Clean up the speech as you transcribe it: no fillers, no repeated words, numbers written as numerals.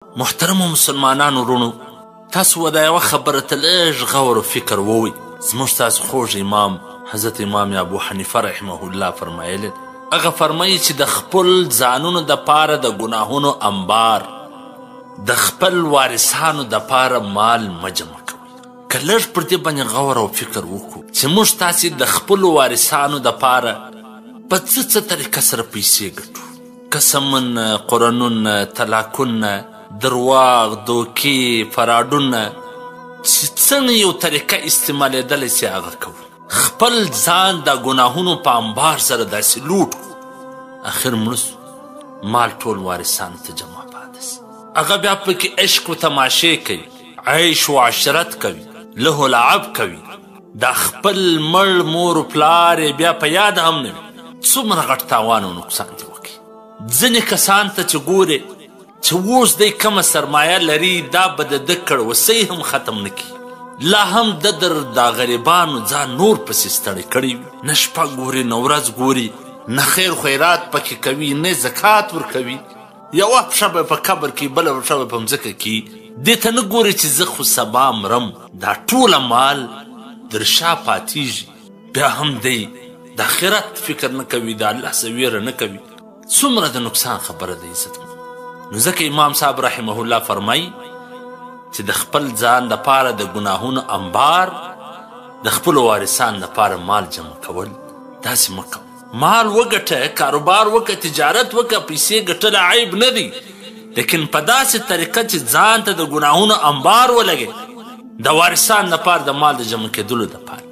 محترمو مسلمانانو ورونو، تاسو و دا یوه خبره ته لږ غور و فکر ووئ. زموږ ستاسو خوږ امام حضرت امام ابو حنیفه رحمه الله فرمایلی، هغه فرمایي چې د خپل ځانونو دپاره د ګناهونو انبار، د خپل وارثانو دپاره مال مه جمع کوئ. که لږ پر دې باندې غور او فکر وکړو چې موږ تاسې د خپلو وارثانو دپاره په څه طریقه سره پیسې ګټو، قسمونه، قرنونه، طلاقونه، درواغ، دوکې، فراډونه، چې څنګه یو طریقه استعمالېدلی سي هغه کوو. خپل ځان د ګناهونو په انبار سره داسې لوټ کړو، اخر مړه سو، مال ټول وارثانو ته جمع پاته سي. هغه بیا پکې عشق و تماشې کوي، عیش و عشرت کوي، له و لعب کوي، دا خپل مړ مور و پلار یې بیا په یاد هم نه وي. څومره غټ تاوان او نقصان دې وکړي. ځینې کسان ته چې ګورې چې اوس دی کمه سرمایه لري، دا به د ده کړوسی هم ختم نه کړي، لا هم د دا غریبانو ځان نور پسې ستړی کړی وي. نه شپه ګوري، نه ورځ ګوري، نه خیر خیرات پکې کوي، نه زکات ورکوي. یوه پښه به په قبر کې، بله پښه به په مځکه کې. دې ته نه ګوري چې زه خو سبا مرم، دا ټوله مال در شا پاتېږي. بیا هم دی د آخرت فکر نه کوي، د الله څه ویره نه کوي. څومره د نقصان خبره ده عزتمن. نو ځکه امام صاحب رحمه الله فرمایي چې د خپل ځان دپاره د ګناهونو انبار، د خپلو وارثانو دپاره مال جمع کول داسې مه کوه. مال وګټه، کاروبار وکړه، تجارت وکړه، پیسې ګټل عیب نه دی، لیکن په داسې طریقه چې ځان ته د ګناهونو انبار ولګې، د وارثانو دپاره د مال د جمع کېدلو دپاره.